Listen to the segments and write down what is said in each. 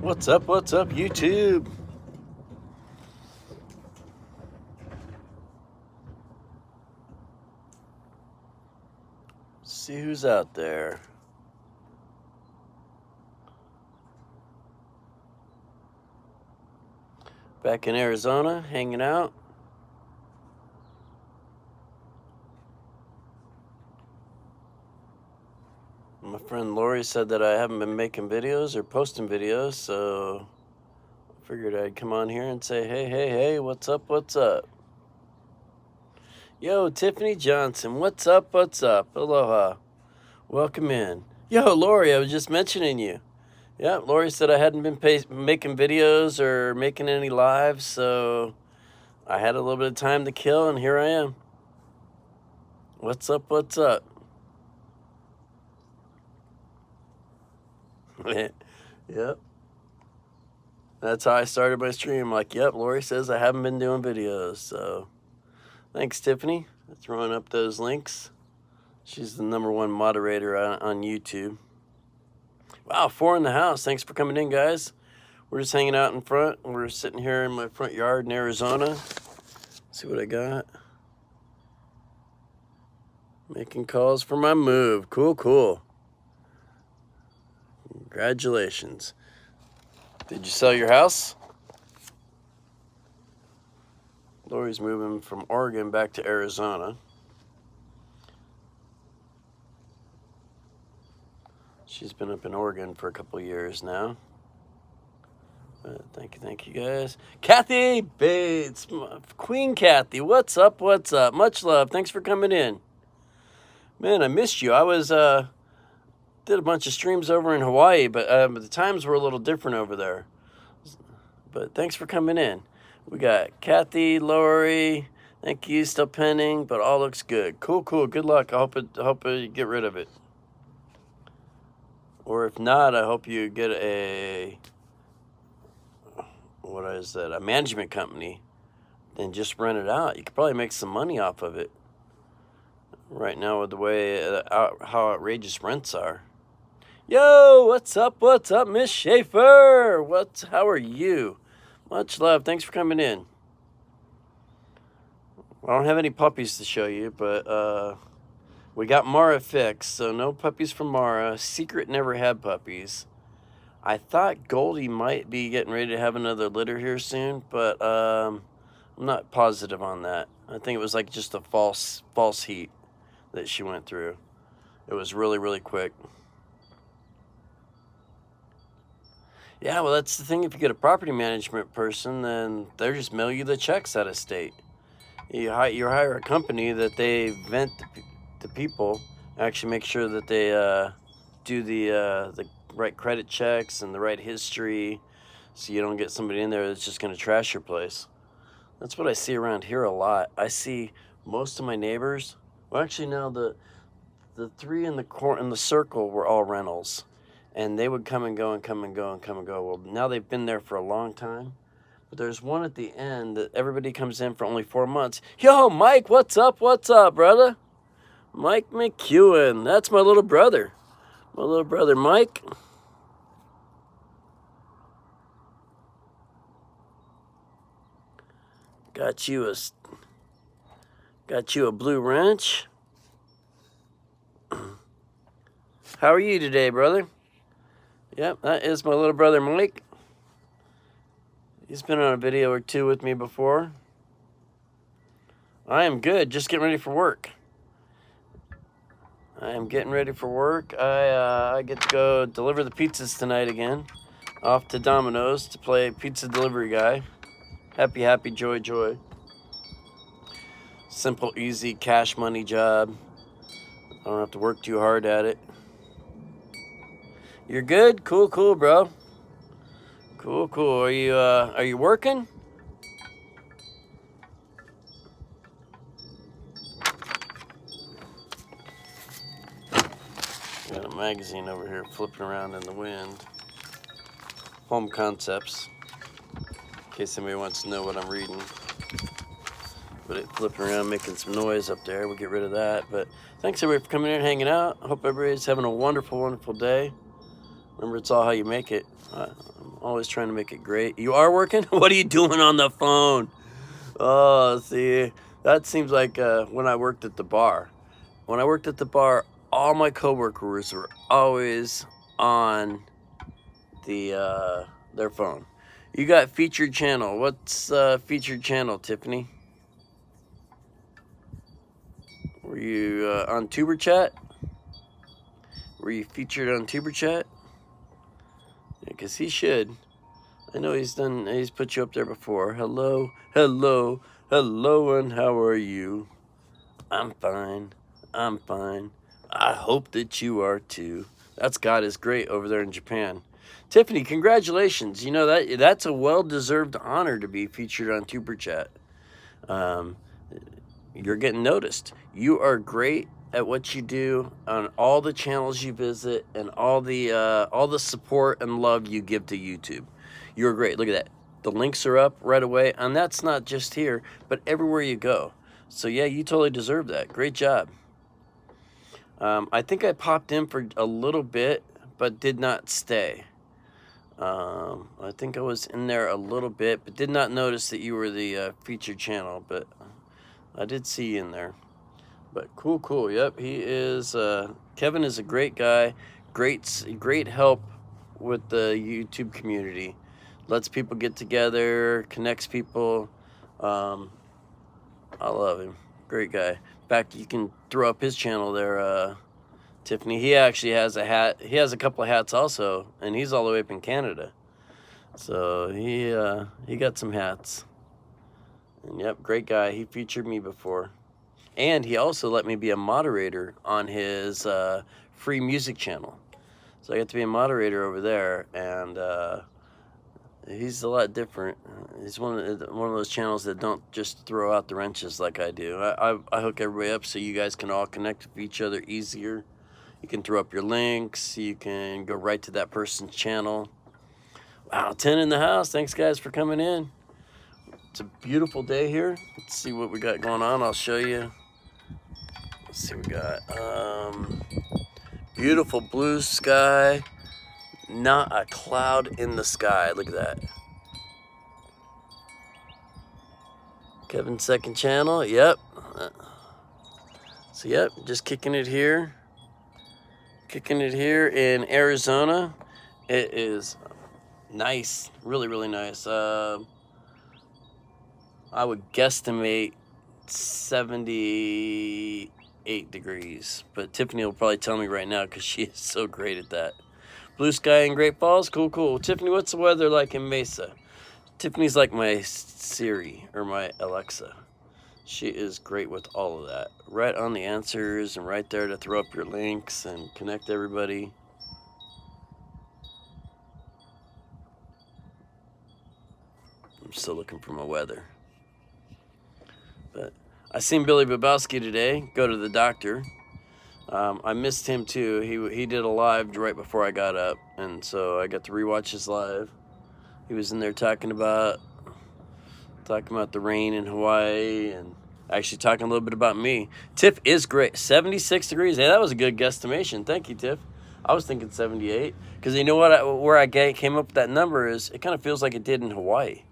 What's up, YouTube? See who's out there. Back in Arizona, hanging out. My friend Lori said that I haven't been making videos or posting videos, so I figured I'd come on here and say, hey, what's up? Yo, Tiffany Johnson, what's up? Aloha. Welcome in. Yo, Lori, I was just mentioning you. Yeah, Lori said I hadn't been making videos or making any lives, so I had a little bit of time to kill, and here I am. What's up? Yep. That's how I started my stream. Like, yep, Lori says I haven't been doing videos, so thanks, Tiffany, for throwing up those links. She's the #1 moderator on YouTube. Wow, 4 in the house. Thanks for coming in, guys. We're just hanging out in front. We're sitting here in my front yard in Arizona. See what I got. Making calls for my move. Cool. Congratulations. Did you sell your house? Lori's moving from Oregon back to Arizona. She's been up in Oregon for a couple years now. Thank you guys. Kathy Bates, Queen Kathy, what's up? Much love. Thanks for coming in. Man, I missed you. I was did a bunch of streams over in Hawaii, but the times were a little different over there. But thanks for coming in. We got Kathy, Lori. Thank you. Still pending, but all looks good. Cool. Good luck. I hope you get rid of it. Or if not, I hope you get a management company and just rent it out. You could probably make some money off of it. Right now with the way how outrageous rents are. Yo, what's up, Miss Schaefer? How are you? Much love. Thanks for coming in. I don't have any puppies to show you, but we got Mara fixed, so no puppies for Mara. Secret never had puppies. I thought Goldie might be getting ready to have another litter here soon, but I'm not positive on that. I think it was like just a false heat that she went through. It was really quick. Yeah, well, that's the thing. If you get a property management person, then they just mail you the checks out of state. You hire a company that they vent to people, actually make sure that they do the right credit checks and the right history, so you don't get somebody in there that's just going to trash your place. That's what I see around here a lot. I see most of my neighbors. Well, actually, no, the 3 in the circle were all rentals, and they would come and go. Well, now they've been there for a long time, but there's one at the end that everybody comes in for only 4 months. Yo, Mike, what's up, brother? Mike McEwen. That's my little brother. Mike. Got you a blue wrench. How are you today, brother? Yep, that is my little brother, Mike. He's been on a video or 2 with me before. I am good, just getting ready for work. I get to go deliver the pizzas tonight again. Off to Domino's to play pizza delivery guy. Happy, joy. Simple, easy, cash money job. I don't have to work too hard at it. You're good? Cool, bro. Cool. Are you working? Got a magazine over here flipping around in the wind. Home Concepts. In case anybody wants to know what I'm reading. But it flipping around making some noise up there. We'll get rid of that. But thanks everybody for coming in and hanging out. I hope everybody's having a wonderful day. Remember, it's all how you make it. I'm Always trying to make it great. You are working? What are you doing on the phone? Oh, see, that seems like when I worked at the bar. When I worked at the bar, all my coworkers were always on their phone. You got featured channel. What's featured channel, Tiffany? Were you on Tuber Chat? Were you featured on Tuber Chat? Because he should. I know he's put you up there before. Hello, hello, hello, and how are you? I'm fine. I'm fine. I hope that you are too. That's God is great over there in Japan. Tiffany, congratulations. You know that's a well-deserved honor to be featured on Tuber Chat. You're getting noticed. You are great at what you do on all the channels you visit and all the support and love you give to YouTube. You're great. Look at that. The links are up right away, and that's not just here, but everywhere you go. So yeah, you totally deserve that. Great job. I think I popped in for a little bit, but did not stay. I think I was in there a little bit, but did not notice that you were the featured channel, but I did see you in there. But cool. Yep, he is. Kevin is a great guy. Great help with the YouTube community. Lets people get together, connects people. I love him. Great guy. In fact, you can throw up his channel there, Tiffany. He actually has a hat. He has a couple of hats also, and he's all the way up in Canada. So he got some hats. And yep, great guy. He featured me before. And he also let me be a moderator on his free music channel. So I get to be a moderator over there, and he's a lot different. He's one of those channels that don't just throw out the wrenches like I do. I hook everybody up so you guys can all connect with each other easier. You can throw up your links. You can go right to that person's channel. Wow, 10 in the house. Thanks, guys, for coming in. It's a beautiful day here. Let's see what we got going on. I'll show you. Let's see what we got. Beautiful blue sky. Not a cloud in the sky. Look at that. Kevin's second channel. Yep. So, yep, just kicking it here. Kicking it here in Arizona. It is nice. Really nice. I would guesstimate 78 degrees. But Tiffany will probably tell me right now because she is so great at that. Blue sky in Great Falls. Cool. Tiffany, what's the weather like in Mesa? Tiffany's like my Siri or my Alexa. She is great with all of that. Right on the answers and right there to throw up your links and connect everybody. I'm still looking for my weather. But I seen Billy Babowski today go to the doctor. I missed him too. He did a live right before I got up, and so I got to rewatch his live. He was in there talking about the rain in Hawaii and actually talking a little bit about me. Tiff is great. 76 degrees. Hey, that was a good guesstimation. Thank you, Tiff. I was thinking 78 because you know what? Where I came up with that number is it kind of feels like it did in Hawaii.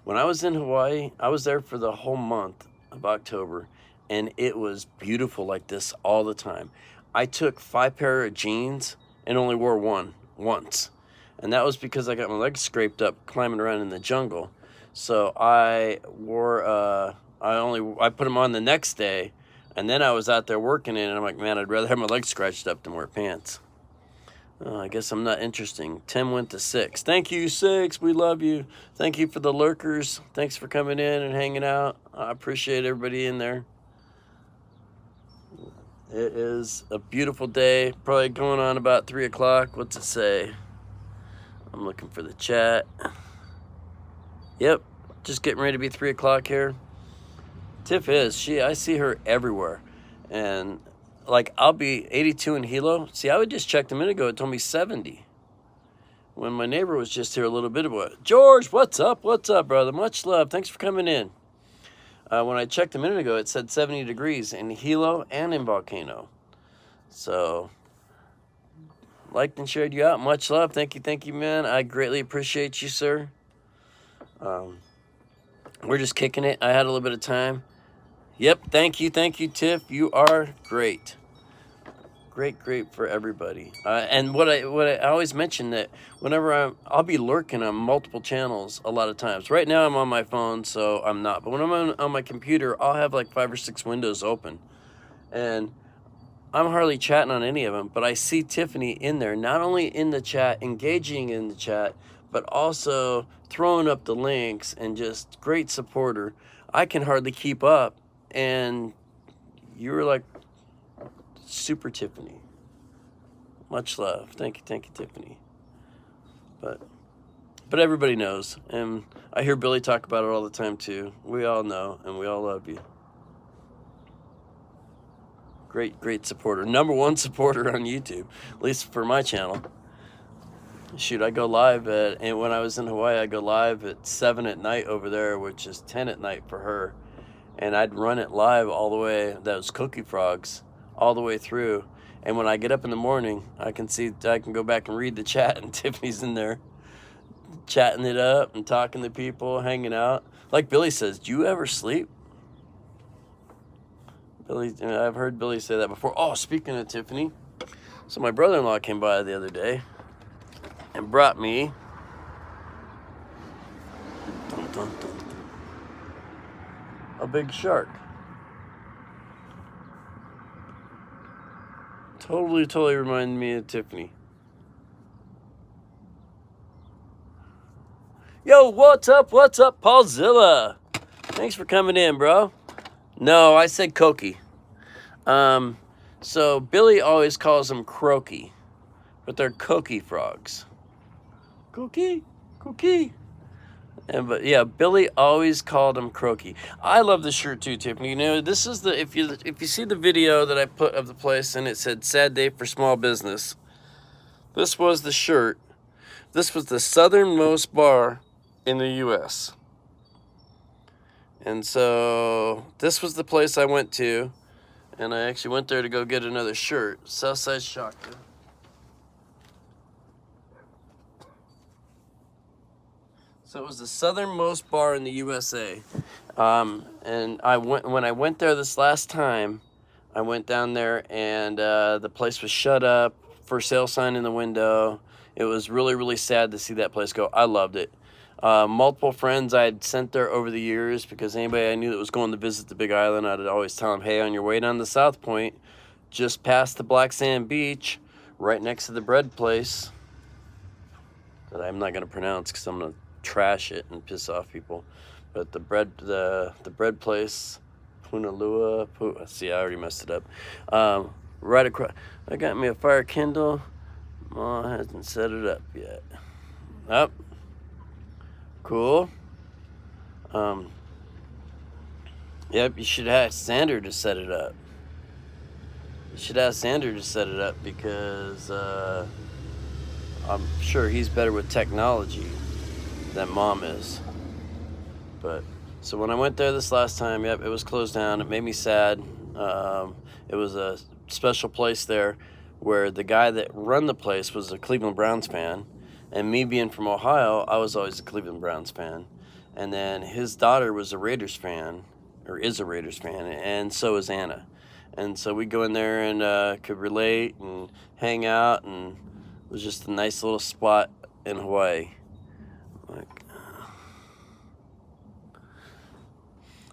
When I was in Hawaii, I was there for the whole month of October, and it was beautiful like this all the time. I took 5 pair of jeans and only wore one once. And that was because I got my legs scraped up climbing around in the jungle. So I wore, I put them on the next day, and then I was out there working in it, and I'm like, man, I'd rather have my legs scratched up than wear pants. I guess I'm not interesting. 10 went to 6. Thank you, 6. We love you. Thank you for the lurkers. Thanks for coming in and hanging out. I appreciate everybody in there. It is a beautiful day. Probably going on about 3 o'clock. What's it say? I'm looking for the chat. Yep, just getting ready to be 3 o'clock here. Tiff is. I see her everywhere. And like I'll be 82 in Hilo. See, I just checked a minute ago. It told me 70. When my neighbor was just here a little bit ago. George, what's up? What's up, brother? Much love. Thanks for coming in. When I checked a minute ago, it said 70 degrees in Hilo and in Volcano. So liked and shared you out. Much love. Thank you, man. I greatly appreciate you, sir. We're just kicking it. I had a little bit of time. Yep, thank you, Tiff. You are great. Great for everybody. And what I always mention that whenever I'll be lurking on multiple channels a lot of times. Right now I'm on my phone, so I'm not. But when I'm on my computer, I'll have like 5 or 6 windows open. And I'm hardly chatting on any of them, but I see Tiffany in there, not only in the chat, engaging in the chat, but also throwing up the links and just great supporter. I can hardly keep up, and you were like super Tiffany. Much love. Thank you, Tiffany. But everybody knows, and I hear Billy talk about it all the time too. We all know, and we all love you. Great supporter. #1 supporter on YouTube, at least for my channel. Shoot, I go live and when I was in Hawaii, I go live at 7 at night over there, which is 10 at night for her. And I'd run it live all the way, that was Cookie Frogs, all the way through. And when I get up in the morning, I can go back and read the chat, and Tiffany's in there chatting it up and talking to people, hanging out. Like Billy says, do you ever sleep? Billy, I've heard Billy say that before. Oh, speaking of Tiffany, so my brother-in-law came by the other day and brought me a big shark. Totally reminded me of Tiffany. Yo, what's up, Paulzilla? Thanks for coming in, bro. No, I said Koki. So Billy always calls them croaky, but they're Cookie Frogs. Cookie. But yeah, Billy always called them croaky. I love the shirt too, Tiffany. You know, this is the if you see the video that I put of the place and it said "Sad Day for Small Business." This was the shirt. This was the southernmost bar in the U.S. And so this was the place I went to, and I actually went there to go get another shirt. Southside Shaka. So it was the southernmost bar in the USA. And when I went there this last time, I went down there and the place was shut up, for sale sign in the window. It was really sad to see that place go. I loved it. Multiple friends I had sent there over the years, because anybody I knew that was going to visit the Big Island, I'd always tell them, hey, on your way down to South Point, just past the Black Sand Beach, right next to the bread place that I'm not going to pronounce because I'm going to trash it and piss off people. But the bread place, Punalua, see, I already messed it up. Right across, I got me a fire kindle. Ma hasn't set it up yet. Up. Cool. Yep, you should ask Sander to set it up. Because I'm sure he's better with technology than Mom is. But so when I went there this last time, yep, it was closed down. It made me sad. It was a special place there where the guy that run the place was a Cleveland Browns fan. And me being from Ohio, I was always a Cleveland Browns fan. And then his daughter was a Raiders fan, or is a Raiders fan, and so is Anna. And so we go in there and could relate and hang out, and it was just a nice little spot in Hawaii.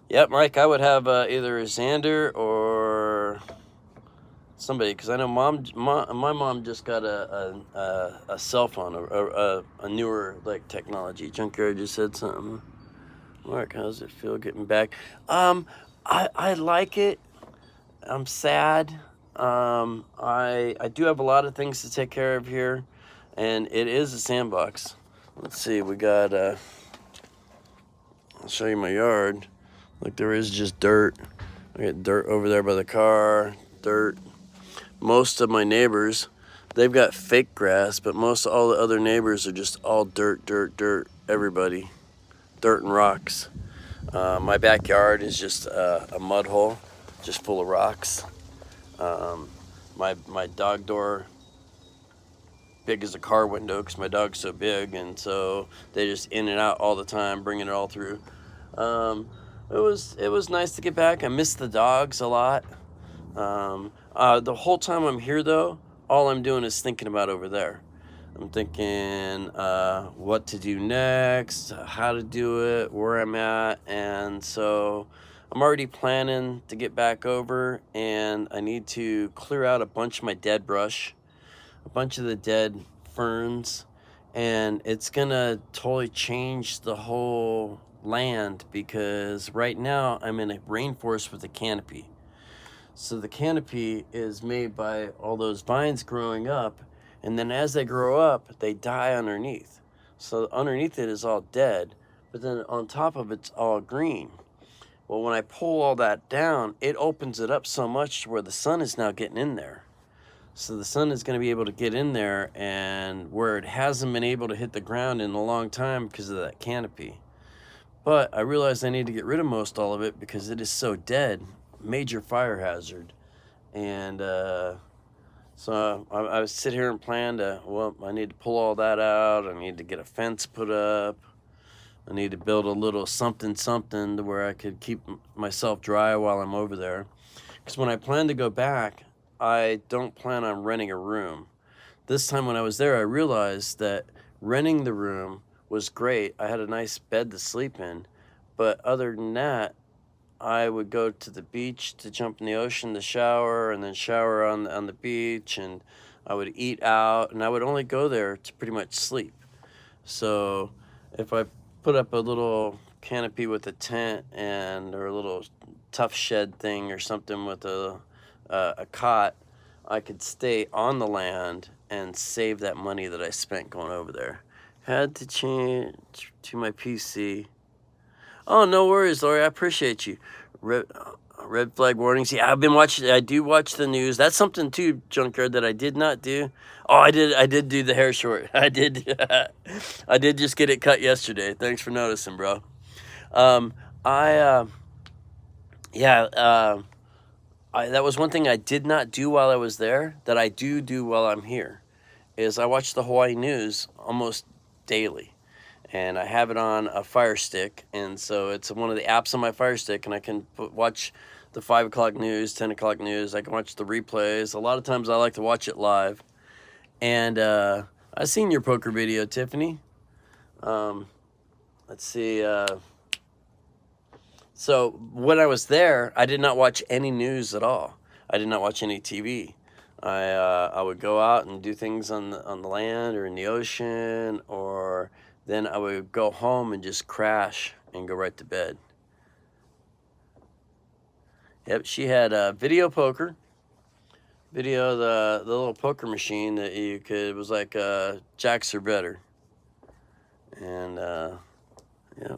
Yep, Mike, I would have either Xander or somebody, because I know my mom just got a cell phone, a newer like technology. Junkyard just said something. Mark, how does it feel getting back? I like it. I'm sad. I do have a lot of things to take care of here, and it is a sandbox. Let's see, we got I'll show you my yard. Look, there is just dirt. I got dirt over there by the car, dirt. Most of my neighbors, they've got fake grass, but most all the other neighbors are just all dirt, everybody. Dirt and rocks. My backyard is just a mud hole, just full of rocks. My dog door big as a car window because my dog's so big, and so they just in and out all the time, bringing it all through. Um, it was nice to get back. I miss the dogs a lot. The whole time I'm here, though, all I'm doing is thinking about over there. I'm thinking what to do next, how to do it, where I'm at, and so I'm already planning to get back over, and I need to clear out a bunch of my dead brush, a bunch of the dead ferns, and it's gonna totally change the whole land because right now I'm in a rainforest with a canopy. So the canopy is made by all those vines growing up, and then as they grow up, they die underneath. So underneath it is all dead, but then on top of it's all green. Well, when I pull all that down, it opens it up so much where the sun is now getting in there. So the sun is going to be able to get in there, and where it hasn't been able to hit the ground in a long time because of that canopy. But I realized I need to get rid of most all of it because it is so dead, major fire hazard. And so I sit here and plan to, well, I need to pull all that out. I need to get a fence put up. I need to build a little something to where I could keep myself dry while I'm over there. Because when I plan to go back, I don't plan on renting a room. This time when I was there, I realized that renting the room was great. I had a nice bed to sleep in. But other than that, I would go to the beach to jump in the ocean to shower, and then shower on the beach, and I would eat out, and I would only go there to pretty much sleep. So if I put up a little canopy with a tent or a little tough shed thing or something with a cot, I could stay on the land and save that money that I spent going over there. Had to change to my PC. Oh, no worries, Lori. I appreciate you. Red flag warnings. Yeah, I've been watching. I do watch the news. That's something too, Junkyard, that I did not do. Oh, I did do the hair short. I did. I did just get it cut yesterday. Thanks for noticing, bro. Um, I yeah. That was one thing I did not do while I was there that I do while I'm here. Is I watch the Hawaii news almost daily. And I have it on a Fire Stick, and so it's one of the apps on my Fire Stick, and I can watch the 5 o'clock news, 10 o'clock news. I can watch the replays. A lot of times I like to watch it live. And I've seen your poker video, Tiffany. Let's see. So when I was there, I did not watch any news at all. I did not watch any TV. I would go out and do things on the land or in the ocean, or then I would go home and just crash and go right to bed. Yep, she had video poker. Video, the little poker machine that you could, it was like jacks or better. And yeah,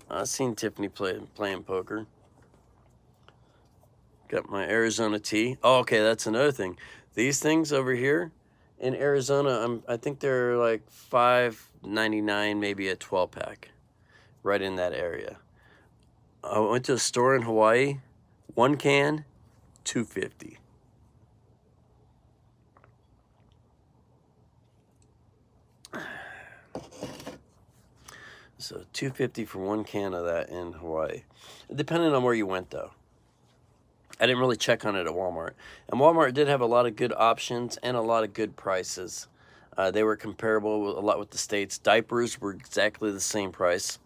I've seen Tiffany playing poker. Got my Arizona tea. Oh, okay, that's another thing. These things over here in Arizona, I think they're like $5.99, maybe a 12-pack, right in that area. I went to a store in Hawaii, one can, $2.50. So $2.50 for one can of that in Hawaii, depending on where you went though. I didn't really check on it at Walmart. And Walmart did have a lot of good options and a lot of good prices. They were comparable a lot with the States. Diapers were exactly the same price.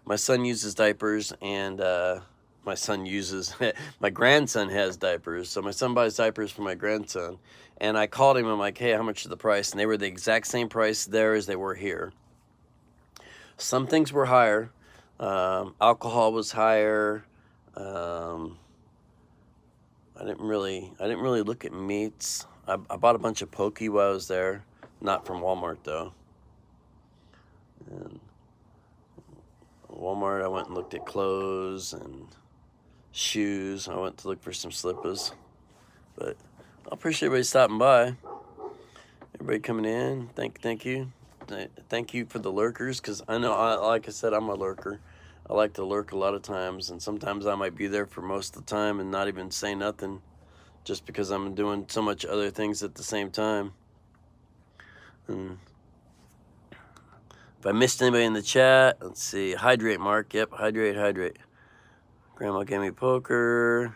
My son uses diapers, and my son uses, my grandson has diapers. So my son buys diapers for my grandson. And I called him, I'm like, hey, how much is the price? And they were the exact same price there as they were here. Some things were higher. Alcohol was higher. I didn't really look at meats. I bought a bunch of poke while I was there, not from Walmart though. And Walmart, I went and looked at clothes and shoes. I went to look for some slippers, but I appreciate everybody stopping by. Everybody coming in, thank you. Thank you for the lurkers, because I know, like I said, I'm a lurker. I like to lurk a lot of times, and sometimes I might be there for most of the time and not even say nothing, just because I'm doing so much other things at the same time. And if I missed anybody in the chat, let's see. Hydrate, Mark. Yep, hydrate. Grandma gave me poker.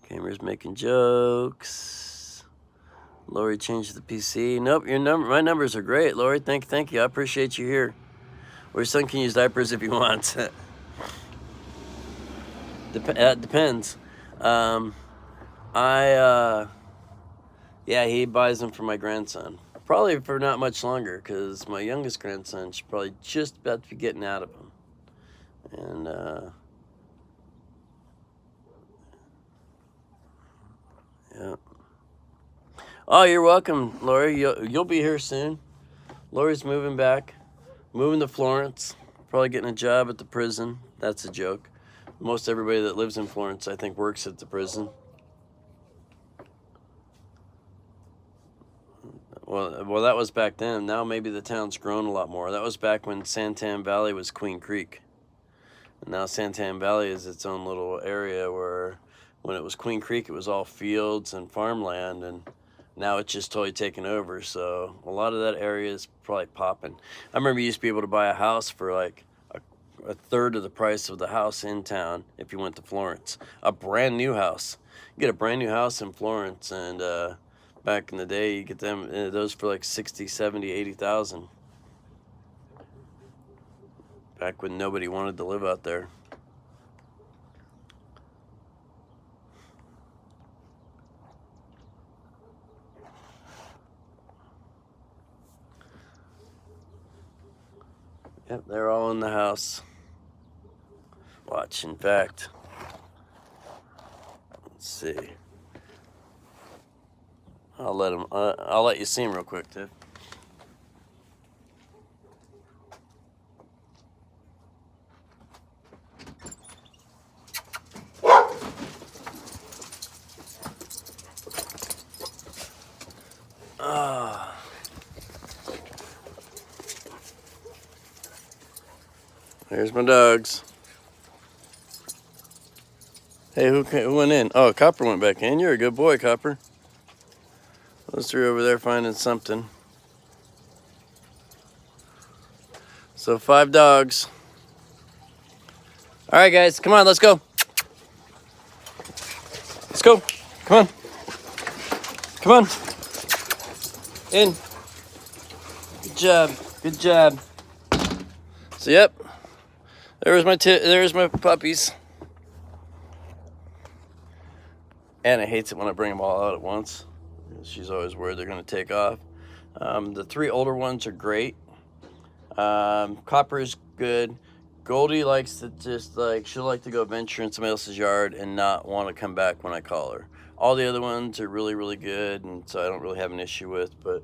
Gamer's making jokes. Lori changed the PC. Nope, my numbers are great, Lori. Thank you. I appreciate you here. Or your son can use diapers if he wants. Depends. Yeah, he buys them for my grandson. Probably for not much longer, because my youngest grandson should probably just about to be getting out of them. And, yeah. Oh, you're welcome, Lori. You'll be here soon. Lori's moving back. Moving to Florence. Probably getting a job at the prison. That's a joke. Most everybody that lives in Florence, I think, works at the prison. Well, that was back then. Now maybe the town's grown a lot more. That was back when Santan Valley was Queen Creek. And now Santan Valley is its own little area where when it was Queen Creek, it was all fields and farmland, and now it's just totally taken over. So a lot of that area is probably popping. I remember you used to be able to buy a house for like a third of the price of the house in town if you went to Florence. A brand new house. You get a brand new house in Florence, and back in the day, you get them those for like 60, 70, 80,000. Back when nobody wanted to live out there. Yep, they're all in the house. Watch, in fact. Let's see. I'll let you see them real quick, Tiff. There's my dogs. Hey, who went in? Oh, Copper went back in. You're a good boy, Copper. Those three over there finding something. So 5 dogs. All right, guys, come on, let's go. Let's go. Come on. Come on. In. Good job. So yep. There's my puppies. Anna hates it when I bring them all out at once. She's always worried they're going to take off. The 3 older ones are great. Copper is good. Goldie likes to she'll like to go venture in somebody else's yard and not want to come back when I call her. All the other ones are really, really good, and so I don't really have an issue with. But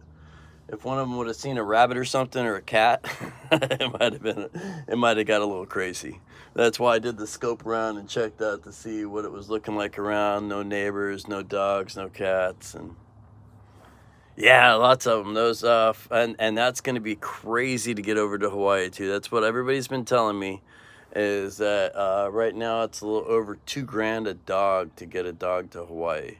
if one of them would have seen a rabbit or something or a cat, it might have got a little crazy. That's why I did the scope around and checked out to see what it was looking like around. No neighbors, no dogs, no cats, and yeah, lots of them. Those and that's going to be crazy to get over to Hawaii too. That's what everybody's been telling me, is that right now it's a little over $2,000 a dog to get a dog to Hawaii,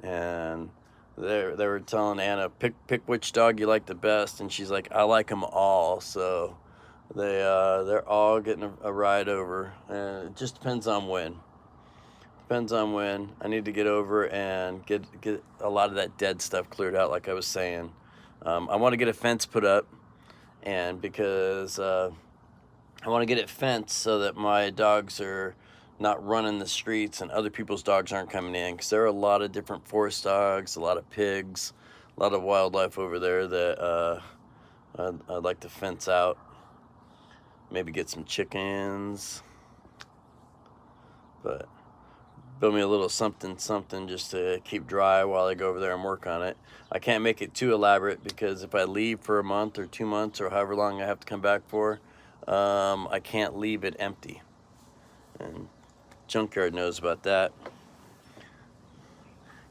and they were telling Anna, pick which dog you like the best, and she's like, I like them all. So they're all getting a ride over, and it just depends on when. Depends on when. I need to get over and get a lot of that dead stuff cleared out, like I was saying. I want to get a fence put up, and because I want to get it fenced so that my dogs are not running the streets and other people's dogs aren't coming in, because there are a lot of different forest dogs, a lot of pigs, a lot of wildlife over there that I'd like to fence out. Maybe get some chickens, but build me a little something just to keep dry while I go over there and work on it. I can't make it too elaborate, because if I leave for a month or 2 months or however long I have to come back for, I can't leave it empty. And Junkyard knows about that.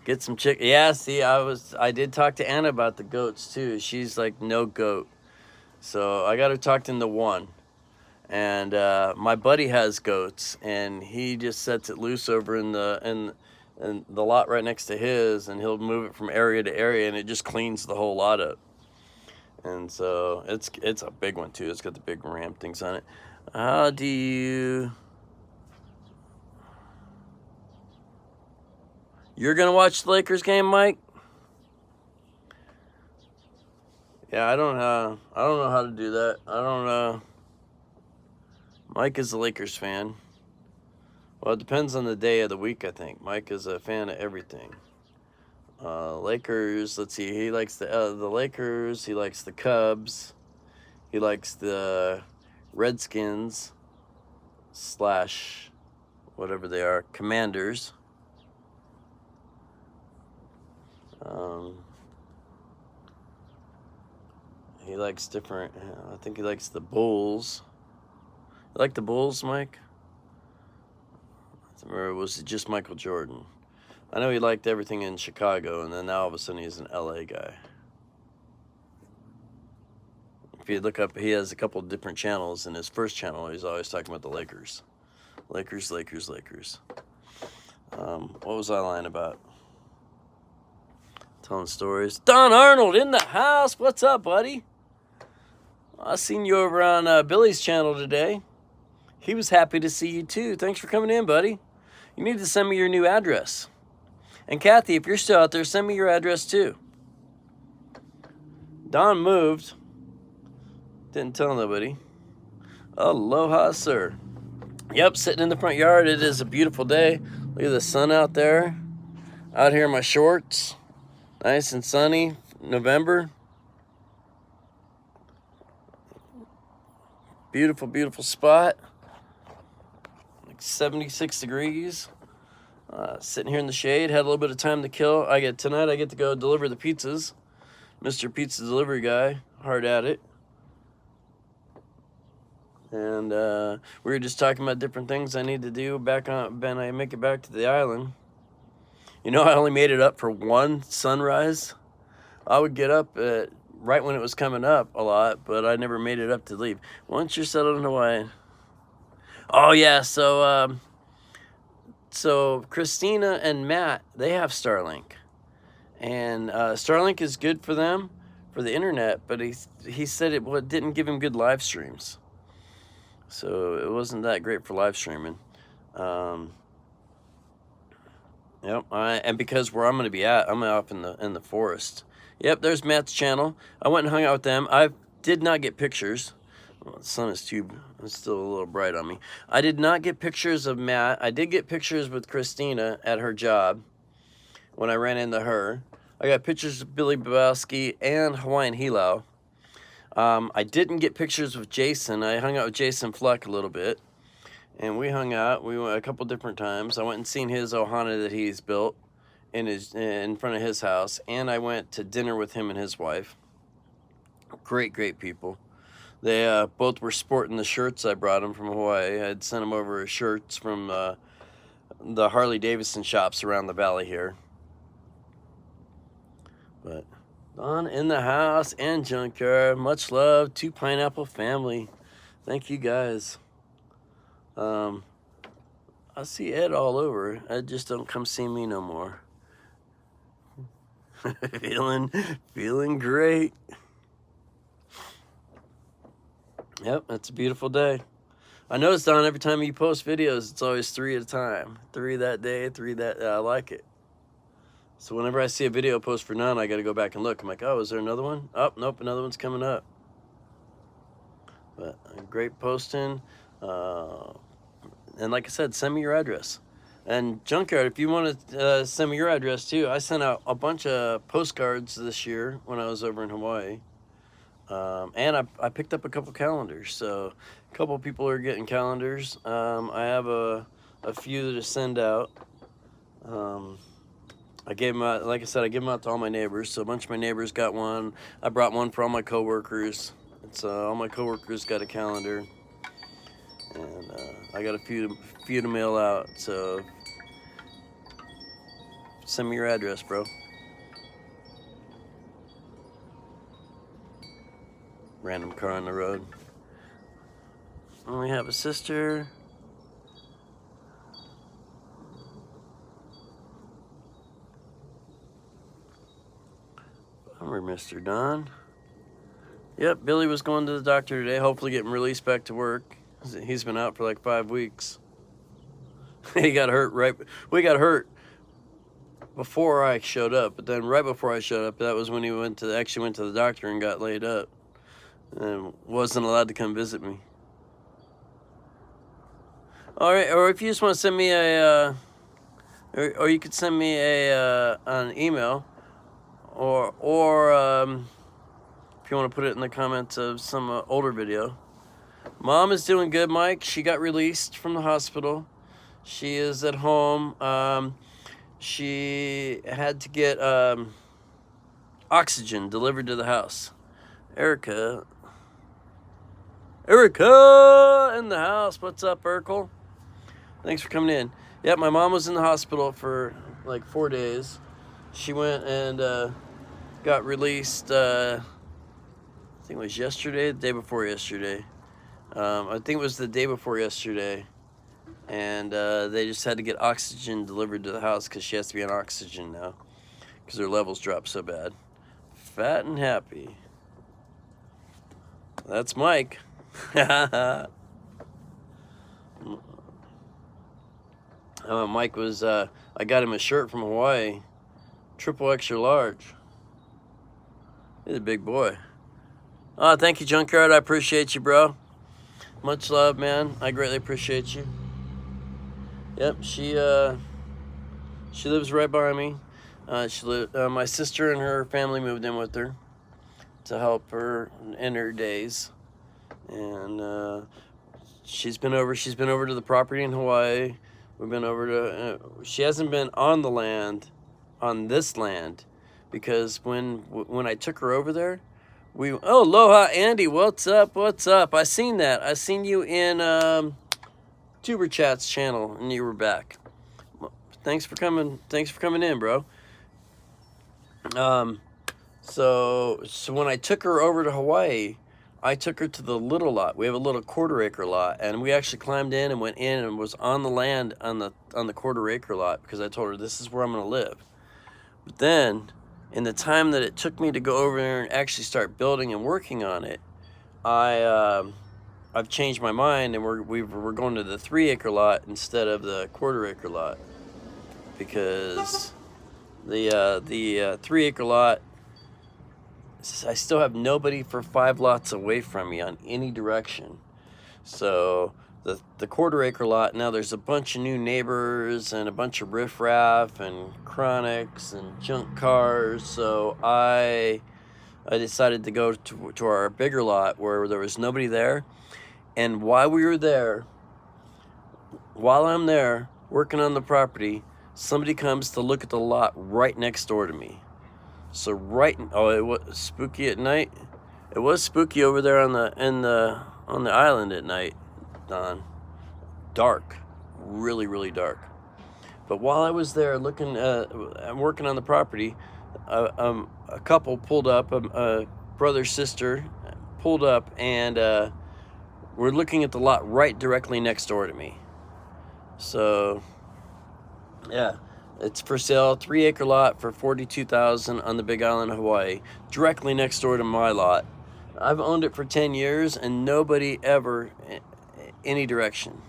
Get some chicken. Yeah, see, I did talk to Anna about the goats too. She's like, no goat. So I got her talked into one. And my buddy has goats, and he just sets it loose over in the lot right next to his, and he'll move it from area to area, and it just cleans the whole lot up. And so it's a big one too. It's got the big ramp things on it. How do you? You're gonna watch the Lakers game, Mike? Yeah, I don't know how to do that. I don't. Mike is a Lakers fan. Well, it depends on the day of the week, I think. Mike is a fan of everything. Lakers. Let's see. He likes the Lakers. He likes the Cubs. He likes the Redskins / whatever they are, Commanders. He likes different. I think he likes the Bulls. You like the Bulls, Mike? Or was it just Michael Jordan? I know he liked everything in Chicago, and then now all of a sudden he's an LA guy. If you look up, he has a couple of different channels. In his first channel, he's always talking about the Lakers. Lakers, Lakers, Lakers. What was I lying about? Telling stories. Don Arnold in the house. What's up, buddy? I seen you over on Billy's channel today. He was happy to see you too. Thanks for coming in, buddy. You need to send me your new address. And Kathy, if you're still out there, send me your address too. Don moved. Didn't tell nobody. Aloha, sir. Yep, sitting in the front yard. It is a beautiful day. Look at the sun out there. Out here in my shorts. Nice and sunny. November. Beautiful, beautiful spot. Like 76 degrees. Sitting here in the shade. Had a little bit of time to kill. Tonight I get to go deliver the pizzas. Mr. Pizza Delivery Guy. Hard at it. And we were just talking about different things I need to do when I make it back to the island. You know, I only made it up for one sunrise. I would get up right when it was coming up a lot, but I never made it up to leave. Once you're settled in Hawaii. Oh yeah, so Christina and Matt, they have Starlink, and Starlink is good for them for the internet, but he said it didn't give him good live streams. So it wasn't that great for live streaming. Yep, and because where I'm going to be at, I'm off in the forest. Yep, there's Matt's channel. I went and hung out with them. I did not get pictures. Well, the sun is it's still a little bright on me. I did not get pictures of Matt. I did get pictures with Christina at her job when I ran into her. I got pictures of Billy Babowski and Hawaiian Hilau. I didn't get pictures with Jason. I hung out with Jason Fleck a little bit. And we hung out. We went a couple different times. I went and seen his ohana that he's built in front of his house. And I went to dinner with him and his wife. Great, great people. They both were sporting the shirts I brought them from Hawaii. I had sent them over shirts from the Harley Davidson shops around the valley here. But Don in the house and Junkyard. Much love to Pineapple family. Thank you guys. I see Ed all over. Ed just don't come see me no more. feeling great. Yep, it's a beautiful day. I noticed, Don, every time you post videos, it's always 3 at a time. 3 that day, 3 that. I like it. So whenever I see a video post for none, I got to go back and look. I'm like, oh, is there another one? Oh, nope, another one's coming up. But great posting. And like I said, send me your address. And Junkyard, if you want to send me your address too, I sent out a bunch of postcards this year when I was over in Hawaii. And I picked up a couple calendars. So a couple people are getting calendars. I have a few to send out. I gave them out, like I said, I give them out to all my neighbors. So a bunch of my neighbors got one. I brought one for all my coworkers. It's all my coworkers got a calendar. And I got a few to mail out, so send me your address, bro. Random car on the road. We have a sister. Bummer, Mr. Don. Yep, Billy was going to the doctor today, hopefully getting released back to work. He's been out for like 5 weeks. He got hurt we got hurt before I showed up, but then right before I showed up, that was when he actually went to the doctor and got laid up and wasn't allowed to come visit me. All right, or if you just want to send me or you could send me an email, or if you want to put it in the comments of some older video. Mom is doing good, Mike. She got released from the hospital. She is at home. She had to get oxygen delivered to the house. Erica in the house. What's up, Urkel? Thanks for coming in. Yeah, my mom was in the hospital for like 4 days. She went and got released, I think it was yesterday, the day before yesterday. I think it was the day before yesterday. And they just had to get oxygen delivered to the house because she has to be on oxygen now because her levels dropped so bad. Fat and happy. That's Mike. Mike was, I got him a shirt from Hawaii, triple extra large. He's a big boy. Oh, thank you, Junkyard. I appreciate you, bro. Much love, man. I greatly appreciate you. Yep, she lives right behind me. My sister and her family moved in with her to help her in her days, and she's been over to the property in Hawaii. We've been over to. She hasn't been on this land, because when I took her over there, oh, aloha, Andy. What's up? I seen that. I seen you in Tuber Chat's channel, and you were back. Thanks for coming in, bro. So when I took her over to Hawaii, I took her to the little lot. We have a little 1/4 acre lot, and we actually climbed in and went in and was on the land on the 1/4 acre lot, because I told her this is where I'm going to live. But then, in the time that it took me to go over there and actually start building and working on it, I've changed my mind, and we're going to the 3 acre lot instead of the 1/4 acre lot, because the 3 acre lot, I still have nobody for 5 lots away from me on any direction. So the 1/4 acre lot, now there's a bunch of new neighbors and a bunch of riffraff and chronics and junk cars. So I decided to go to our bigger lot where there was nobody there. And while I'm there working on the property, somebody comes to look at the lot right next door to me. So it was spooky at night. It was spooky over there on the island at night, Don. Dark, really, really dark. But while I was there I'm working on the property, a couple pulled up, a brother sister pulled up, and we're looking at the lot right directly next door to me. So yeah. It's for sale, 3 acre lot for $42,000 on the Big Island of Hawaii, directly next door to my lot. I've owned it for 10 years and nobody ever any direction.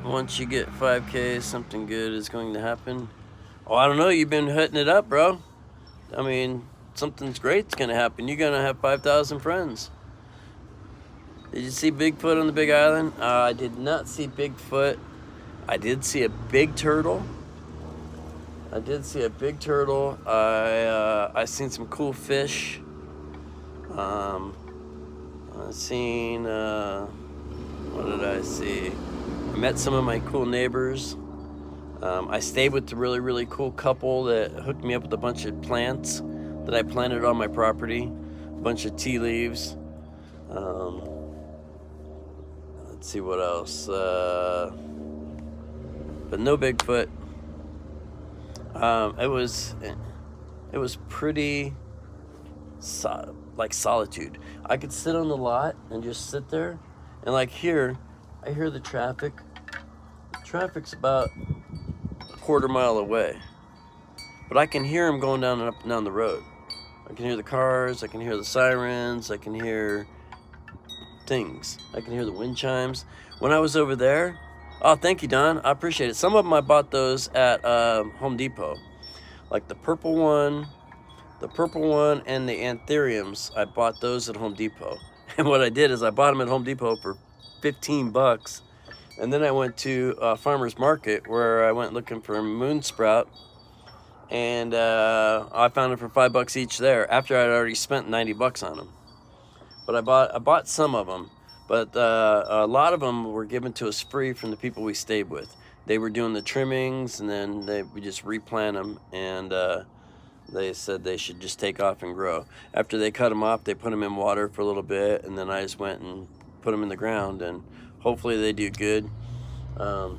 Once you get 5K, something good is going to happen. Oh, I don't know. You've been hitting it up, bro. I mean, something's great's going to happen. You're going to have 5,000 friends. Did you see Bigfoot on the Big Island? I did not see Bigfoot. I did see a big turtle. I seen some cool fish. I seen, what did I see? I met some of my cool neighbors. I stayed with the really, really cool couple that hooked me up with a bunch of plants that I planted on my property. A bunch of tea leaves. Let's see what else. But no Bigfoot. It was pretty like solitude. I could sit on the lot and just sit there, and like here, I hear the traffic. Traffic's about a 1/4 mile away, but I can hear them going down and up and down the road. I can hear the cars, I can hear the sirens, I can hear things. I can hear the wind chimes. When I was over there, oh, thank you, Don. I appreciate it. Some of them I bought those at Home Depot. Like the purple one and the anthuriums, I bought those at Home Depot. And what I did is I bought them at Home Depot for 15 bucks. And then I went to Farmer's Market where I went looking for moon sprout. And I found them for 5 bucks each there after I'd already spent 90 bucks on them. But I bought some of them. But a lot of them were given to us free from the people we stayed with. They were doing the trimmings, and then we just replant them, and they said they should just take off and grow. After they cut them off, they put them in water for a little bit, and then I just went and put them in the ground, and hopefully they do good. One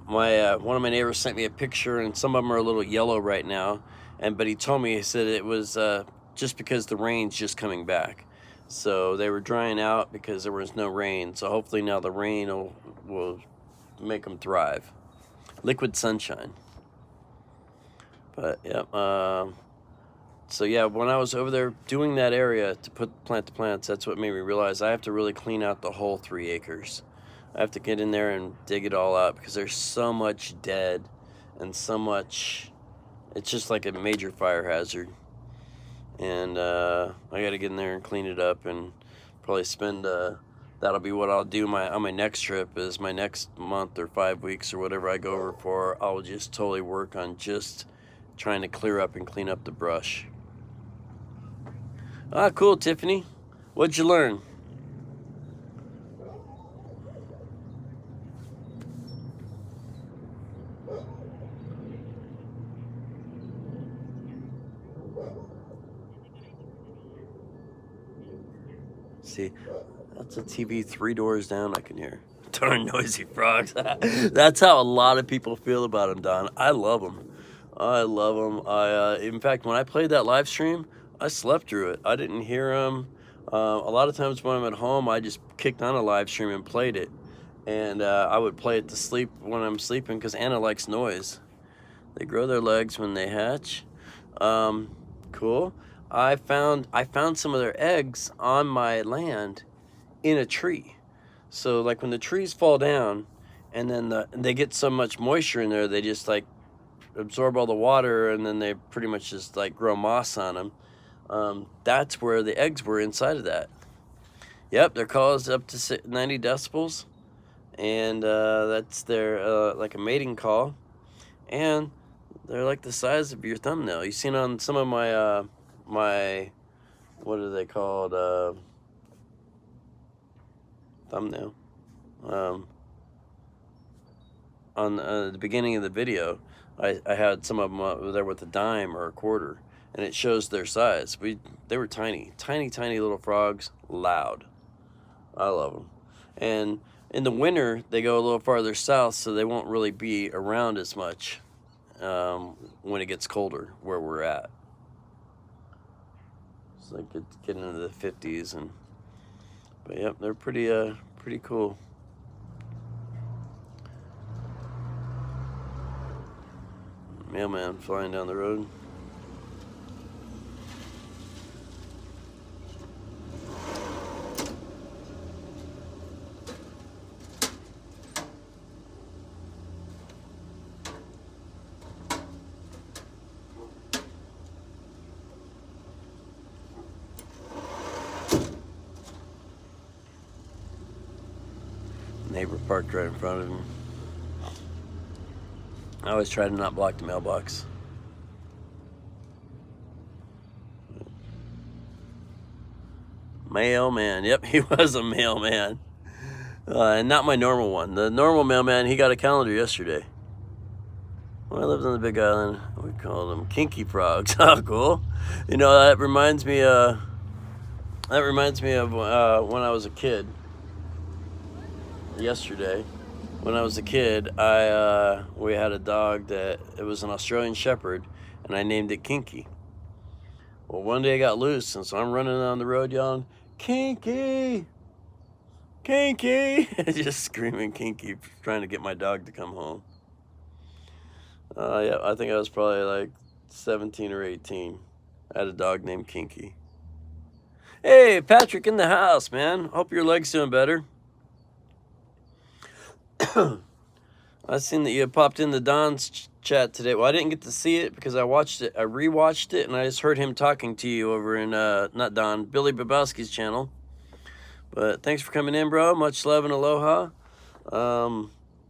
of my neighbors sent me a picture, and some of them are a little yellow right now, but he told me, he said it was just because the rain's just coming back. So they were drying out because there was no rain. So hopefully now the rain will make them thrive. Liquid sunshine. But yeah, so yeah, when I was over there doing that area to plant the plants, that's what made me realize I have to really clean out the whole 3 acres. I have to get in there and dig it all out because there's so much dead and so much, it's just like a major fire hazard. And I gotta get in there and clean it up, and probably spend that'll be what I'll do on my next trip. Is my next month or 5 weeks or whatever I go over for, I'll just totally work on just trying to clear up and clean up the brush. Ah, cool, Tiffany. What'd you learn? See, that's a TV 3 doors down I can hear. Darn noisy frogs. That's how a lot of people feel about them, Don. I love them. I love them. In fact, when I played that live stream, I slept through it. I didn't hear them. A lot of times when I'm at home, I just kicked on a live stream and played it. And I would play it to sleep when I'm sleeping because Anna likes noise. They grow their legs when they hatch. Cool. I found some of their eggs on my land in a tree. So like when the trees fall down and then they get so much moisture in there, they just like absorb all the water, and then they pretty much just like grow moss on them. That's where the eggs were, inside of that. Yep, their call is up to 90 decibels, and that's their like a mating call, and they're like the size of your thumbnail. You've seen on some of my what are they called, thumbnail, on the beginning of the video, I had some of them there with a dime or a quarter, and it shows their size. They were tiny little frogs, loud. I love them. And in the winter, they go a little farther south, so they won't really be around as much when it gets colder where we're at. It's like it's getting into the 50s, but yep, they're pretty cool. Mailman flying down the road. Neighbor parked right in front of him. I always try to not block the mailbox. Mailman. Yep, he was a mailman. And not my normal one. The normal mailman, he got a calendar yesterday. When I lived on the Big Island, we called them kinky frogs. Oh, cool. You know, that reminds me of when I was a kid. Yesterday, when I was a kid, we had a dog that it was an Australian Shepherd, and I named it Kinky. Well, one day I got loose, and so I'm running down the road yelling, "Kinky, Kinky!" just screaming Kinky, trying to get my dog to come home. Yeah, I think I was probably like 17 or 18. I had a dog named Kinky. Hey, Patrick in the house, man. Hope your leg's doing better. I seen that you had popped in the Don's chat today. Well, I didn't get to see it because I watched it. I rewatched it, and I just heard him talking to you over in, not Don, Billy Babowski's channel. But thanks for coming in, bro. Much love and aloha.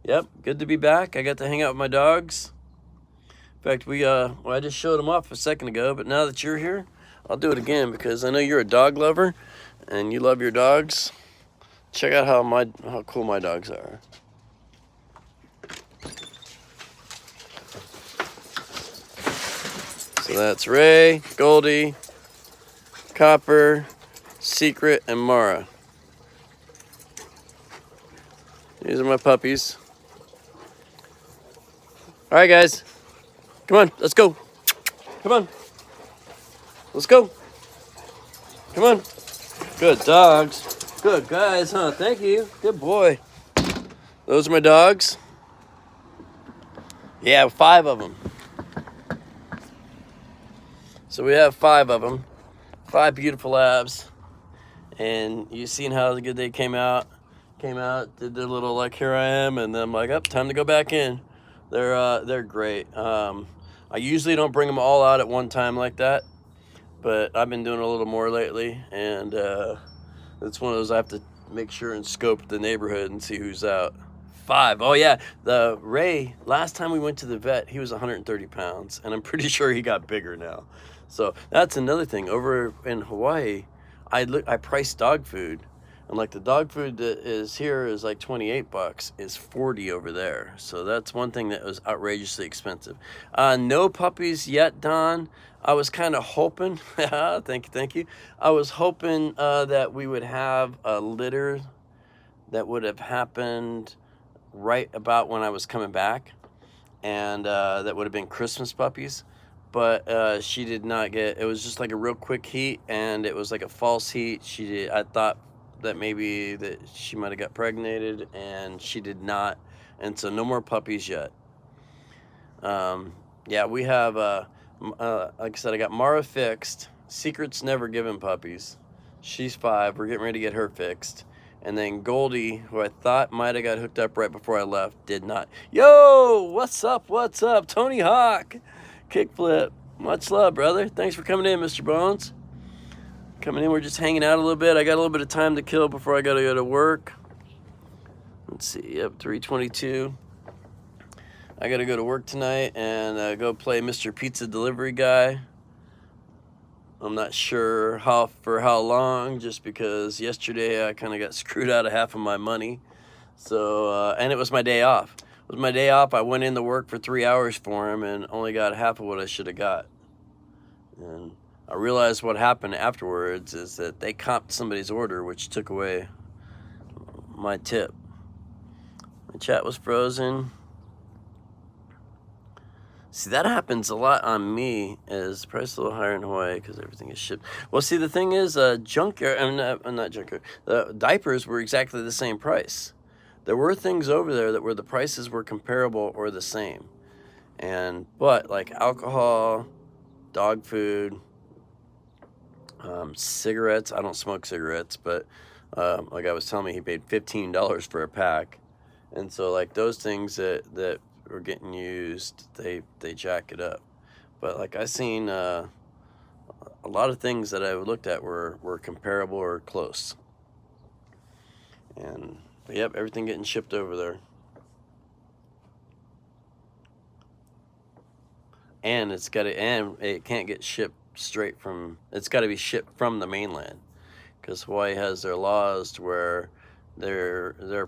Yep, good to be back. I got to hang out with my dogs. In fact, I just showed them off a second ago, but now that you're here, I'll do it again because I know you're a dog lover and you love your dogs. Check out how cool my dogs are. So that's Ray, Goldie, Copper, Secret, and Mara. These are my puppies. All right, guys. Come on, let's go. Come on. Let's go. Come on. Good dogs. Good guys, huh? Thank you. Good boy. Those are my dogs. Yeah, 5 of them. So we have 5 of them. 5 beautiful labs. And you seen how good they came out. Did their little like here I am, and then I'm like, time to go back in. They're great. I usually don't bring them all out at one time like that, but I've been doing a little more lately, and it's one of those I have to make sure and scope the neighborhood and see who's out. 5. Oh yeah, the Ray, last time we went to the vet, he was 130 pounds, and I'm pretty sure he got bigger now. So that's another thing. Over in Hawaii, I priced dog food. And like the dog food that is here is like $28, is $40 over there. So that's one thing that was outrageously expensive. No puppies yet, Don. I was kind of hoping, thank you. I was hoping that we would have a litter that would have happened right about when I was coming back. And that would have been Christmas puppies. But she did not get, it was just like a real quick heat, and it was like a false heat. I thought that maybe that she might have got pregnated, and she did not, and so no more puppies yet. Yeah, we have like I said, I got Mara fixed. Secret's never given puppies. She's 5. We're getting ready to get her fixed. And then Goldie, who I thought might have got hooked up right before I left, did not. Yo, what's up? Tony Hawk, kickflip. Much love, brother. Thanks for coming in, Mr. Bones. Coming in, we're just hanging out a little bit. I got a little bit of time to kill before I gotta go to work. Let's see, yep, 3:22. I gotta go to work tonight and go play Mr. Pizza Delivery Guy. I'm not sure for how long, just because yesterday I kind of got screwed out of half of my money. So, and it was my day off. It was my day off. I went into work for 3 hours for him and only got half of what I should have got. And I realized what happened afterwards is that they comped somebody's order, which took away my tip. My chat was frozen. See, that happens a lot on me, as the price is a little higher in Hawaii because everything is shipped. Well, see, the thing is, junkyard, I'm not junkyard, the diapers were exactly the same price. There were things over there that where the prices were comparable or the same. But like alcohol, dog food, cigarettes. I don't smoke cigarettes, but like I was telling me, he paid $15 for a pack, and so like those things that were getting used, they jack it up. But like I seen a lot of things that I looked at were comparable or close. But yep, everything getting shipped over there. And it can't get shipped straight from, it's got to be shipped from the mainland, because Hawaii has their laws to where they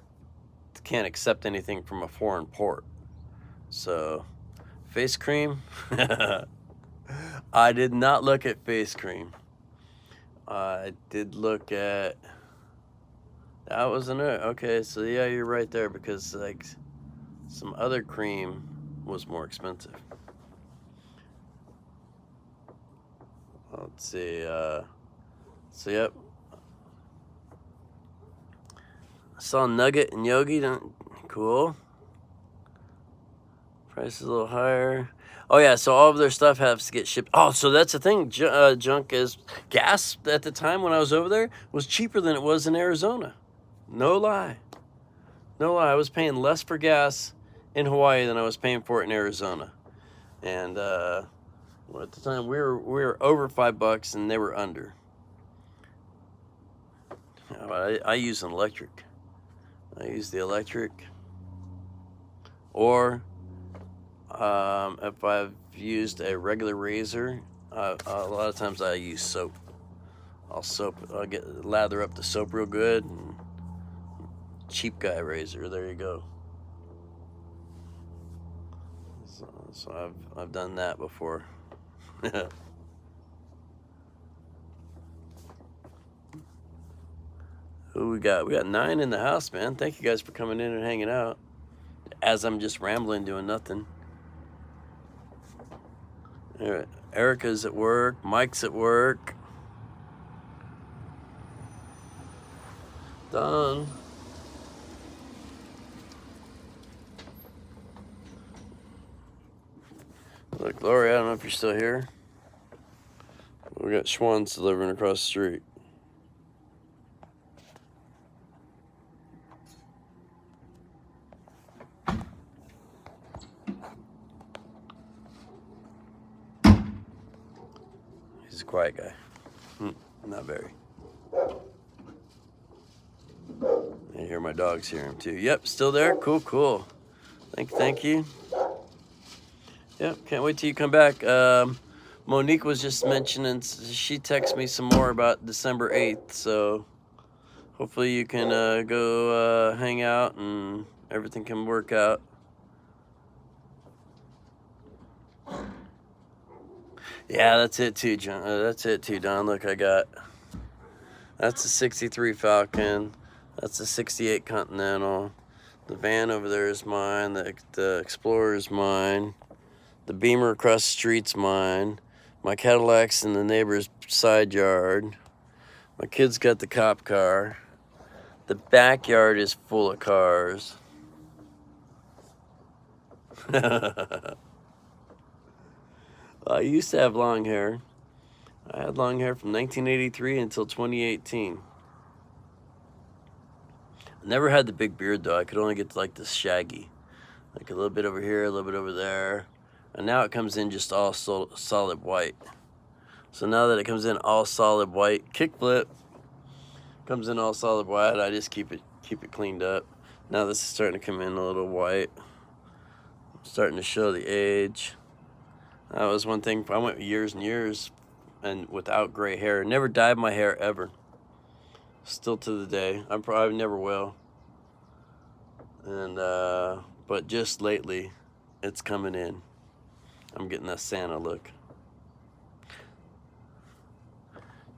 can't accept anything from a foreign port. So face cream, I did not look at face cream. I did look at, that wasn't it. Okay, so yeah, you're right there, because like some other cream was more expensive. Let's see, so yep. I saw Nugget and Yogi, cool. Price is a little higher. Oh yeah, so all of their stuff has to get shipped. Oh, so that's the thing. Junk is gas at the time when I was over there was cheaper than it was in Arizona. No lie. No lie. I was paying less for gas in Hawaii than I was paying for it in Arizona. And at the time we were over $5 and they were under. I use an electric. I use the electric. Or if I've used a regular razor, a lot of times I use soap. I'll lather up the soap real good. And cheap guy razor. There you go. So I've done that before. Who we got? We got 9 in the house, man. Thank you guys for coming in and hanging out. As I'm just rambling, doing nothing. Erica's at work. Mike's at work. Don. Look, Lori, I don't know if you're still here. We got Schwann's delivering across the street. He's a quiet guy. Not very. I hear my dogs hear him too. Yep, still there? Cool. Thank you. Yep, can't wait till you come back. Monique was just mentioning, she texted me some more about December 8th, so hopefully you can go hang out and everything can work out. Yeah, that's it too, John. That's it too, Don. Look, that's a 63 Falcon. That's a 68 Continental. The van over there is mine. The Explorer is mine. The Beamer across the street's mine. My Cadillac's in the neighbor's side yard. My kid's got the cop car. The backyard is full of cars. I used to have long hair. I had long hair from 1983 until 2018. I never had the big beard though. I could only get like this shaggy. Like a little bit over here, a little bit over there. And now it comes in just all solid white. So now that it comes in all solid white, kickflip comes in all solid white. I just keep it cleaned up. Now this is starting to come in a little white. Starting to show the age. That was one thing. I went years and years and without gray hair. Never dyed my hair ever. Still to the day. I probably never will. And but just lately, it's coming in. I'm getting that Santa look.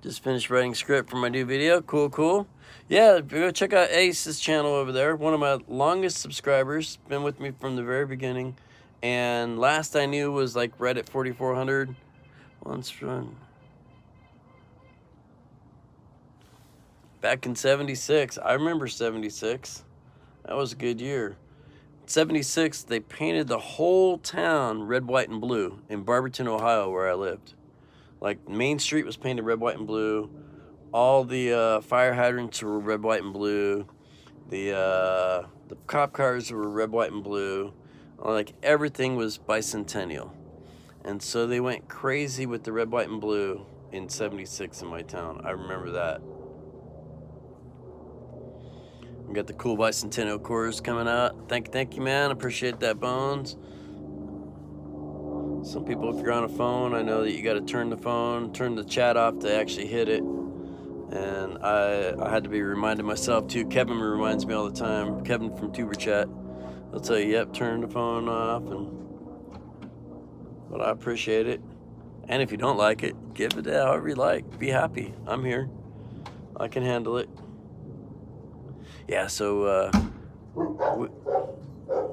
Just finished writing script for my new video. Cool. Yeah, go check out Ace's channel over there. One of my longest subscribers. Been with me from the very beginning. And last I knew was like right at 4,400. Once run. Back in 76. I remember 76. That was a good year. 76, they painted the whole town red, white, and blue in Barberton, Ohio, where I lived. Like, Main Street was painted red, white, and blue. All the fire hydrants were red, white, and blue. The cop cars were red, white, and blue. Like, everything was bicentennial. And so they went crazy with the red, white, and blue in 76 in my town. I remember that. We got the cool bicentennial cores coming out. Thank you, man. Appreciate that, Bones. Some people, if you're on a phone, I know that you got to turn the chat off to actually hit it. And I had to be reminding myself too. Kevin reminds me all the time. Kevin from Tuber Chat. He'll tell you, yep, turn the phone off. But I appreciate it. And if you don't like it, give it however you like. Be happy. I'm here. I can handle it. Yeah, so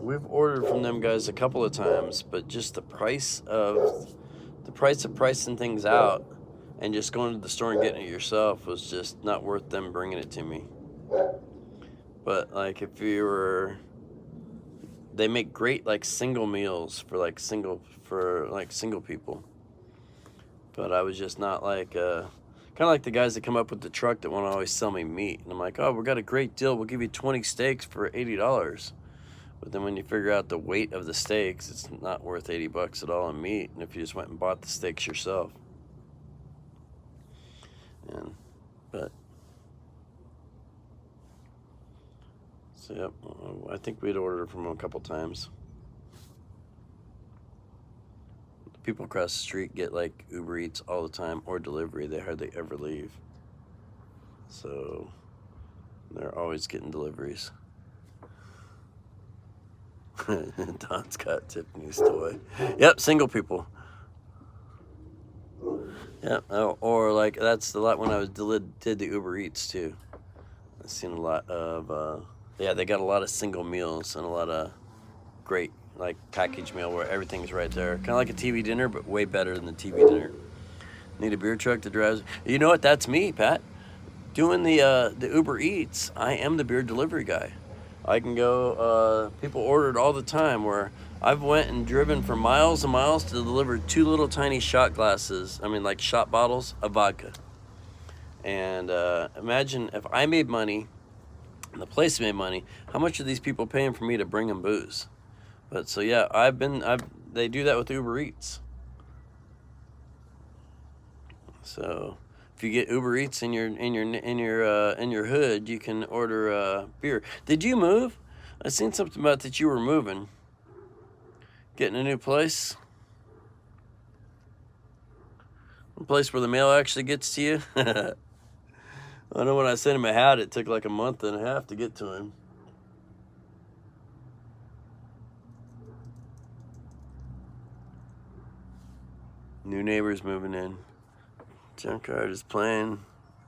we've ordered from them guys a couple of times, but just the price of pricing things out and just going to the store and getting it yourself was just not worth them bringing it to me. But like if you were they make great like single meals for like single people. But I was just not like kind of like the guys that come up with the truck that want to always sell me meat, and I'm like, oh, we got a great deal. We'll give you 20 steaks for $80. But then when you figure out the weight of the steaks, it's not worth $80 at all in meat. And if you just went and bought the steaks yourself, but so yep, I think we'd ordered from them a couple times. People across the street get like Uber Eats all the time or delivery. They hardly ever leave, so they're always getting deliveries. Don's got Tiffany's toy. Yep, single people. Yep, or like that's a lot when I did the Uber Eats too. I've seen a lot of they got a lot of single meals and a lot of great like package meal where everything's right there, kind of like a TV dinner, but way better than the TV dinner. Need a beer truck that drives. You know what? That's me, Pat, doing the Uber Eats. I am the beer delivery guy. I can go, people order it all the time where I've went and driven for miles and miles to deliver 2 little tiny shot glasses, like shot bottles of vodka. And imagine if I made money and the place made money, how much are these people paying for me to bring them booze? But so yeah, they do that with Uber Eats. So if you get Uber Eats in your hood, you can order beer. Did you move? I seen something about that you were moving, getting a new place, a place where the mail actually gets to you. I know when I sent him a hat, it took like a month and a half to get to him. New neighbors moving in. Junkyard is playing.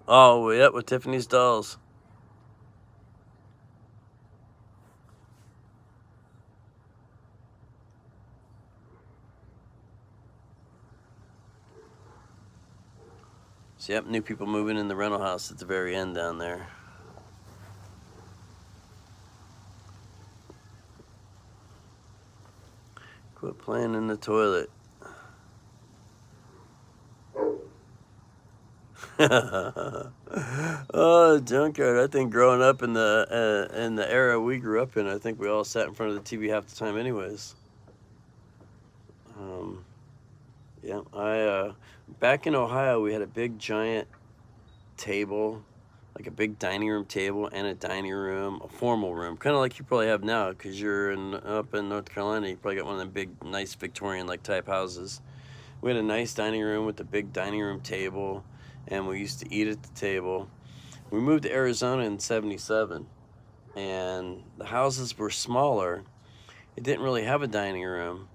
Oh, yep, with Tiffany's dolls. So, yep, new people moving in the rental house at the very end down there. Quit playing in the toilet. Oh, junkyard! I think growing up in the era we grew up in, I think we all sat in front of the TV half the time, anyways. Yeah, I back in Ohio, we had a big giant table, like a big dining room table and a dining room, a formal room, kind of like you probably have now, because you're up in North Carolina. You probably got one of them big, nice Victorian like type houses. We had a nice dining room with a big dining room table, and we used to eat at the table. We moved to Arizona in '77, and the houses were smaller. It didn't really have a dining room,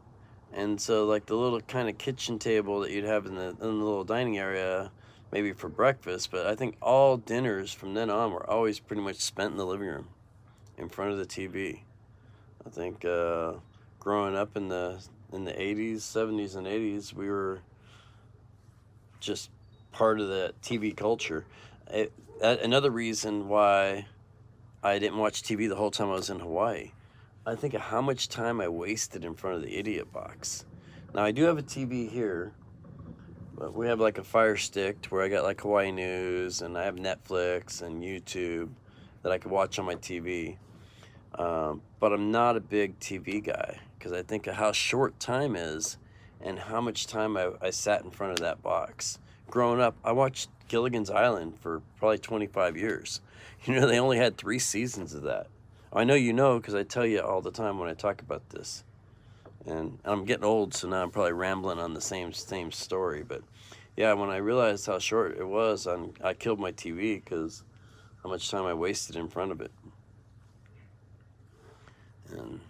and so like the little kind of kitchen table that you'd have in the little dining area, maybe for breakfast, but I think all dinners from then on were always pretty much spent in the living room, in front of the TV. I think growing up in the 80s, 70s, and 80s, we were just part of the TV culture. Another reason why I didn't watch TV the whole time I was in Hawaii, I think of how much time I wasted in front of the idiot box. Now, I do have a TV here, but we have like a Fire Stick where I got like Hawaii News, and I have Netflix and YouTube that I could watch on my TV. But I'm not a big TV guy, because I think of how short time is and how much time I sat in front of that box. Growing up, I watched Gilligan's Island for probably 25 years. They only had 3 seasons of that. I know you know, because I tell you all the time when I talk about this. And I'm getting old, so now I'm probably rambling on the same story. But yeah, when I realized how short it was, I killed my TV because how much time I wasted in front of it. And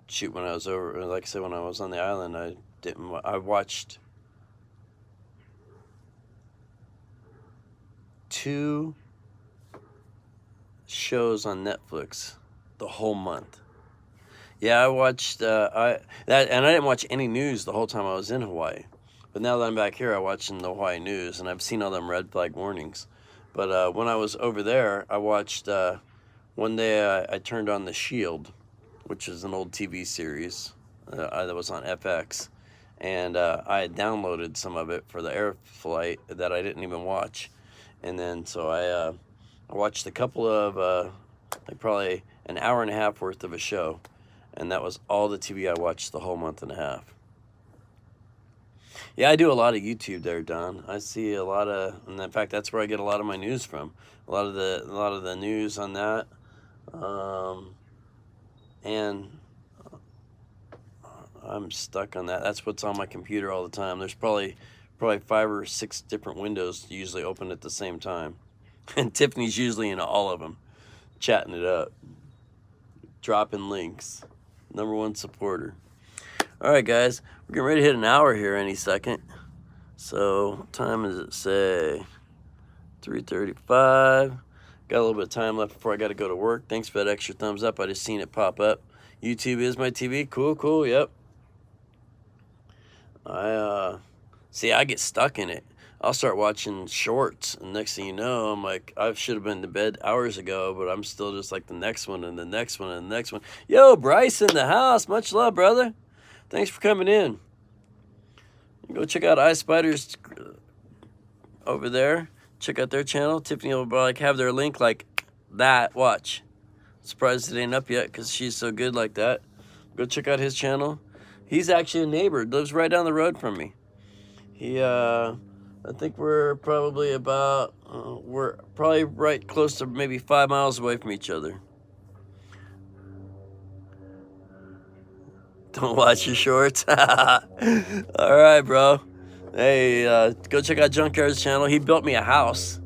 shoot, when I was over, like I said, when I was on the island, I watched 2 shows on Netflix the whole month. Yeah, I watched and I didn't watch any news the whole time I was in Hawaii. But now that I'm back here, I'm watching the Hawaii news, and I've seen all them red flag warnings. But when I was over there, I watched one day I turned on The Shield, which is an old TV series that was on FX. And I had downloaded some of it for the air flight that I didn't even watch. And then so I watched a couple of, like probably an hour and a half worth of a show. And that was all the TV I watched the whole month and a half. Yeah, I do a lot of YouTube there, Don. I see a lot of, and in fact, that's where I get a lot of my news from. A lot of the news on that, and I'm stuck on that. That's what's on my computer all the time. There's probably 5 or 6 different windows usually open at the same time, and Tiffany's usually in all of them, chatting it up, dropping links. #1 supporter. All right, guys, we're getting ready to hit an hour here any second. So what time is it? Say 3:35. Got a little bit of time left before I got to go to work. Thanks for that extra thumbs up. I just seen it pop up. YouTube is my TV. Cool. Yep. I get stuck in it. I'll start watching shorts, and next thing you know, I'm like, I should have been to bed hours ago, but I'm still just like the next one and the next one and the next one. Yo, Bryce in the house. Much love, brother. Thanks for coming in. Go check out iSpiders over there. Check out their channel. Tiffany will like have their link like that. Watch. Surprised it ain't up yet because she's so good like that. Go check out his channel. He's actually a neighbor. Lives right down the road from me. I think we're probably right close to maybe 5 miles away from each other. Don't watch your shorts. All right, bro. Hey, go check out Junkyard's channel. He built me a house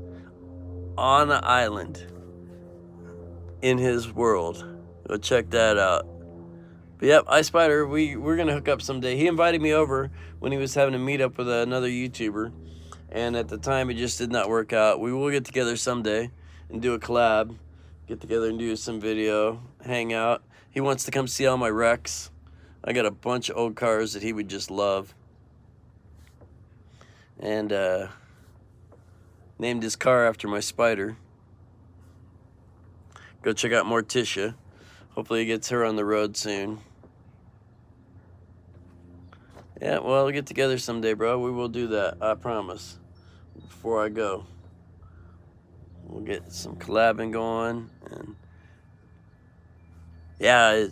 on an island in his world. Go check that out. But yep, iSpider, we're gonna hook up someday. He invited me over when he was having a meetup with another YouTuber, and at the time it just did not work out. We will get together someday and do a collab. Get together and do some video, hang out. He wants to come see all my wrecks. I got a bunch of old cars that he would just love. And named his car after my spider. Go check out Morticia. Hopefully he gets her on the road soon. Yeah, well, we'll get together someday, bro. We will do that, I promise. Before I go, we'll get some collabing going. And yeah,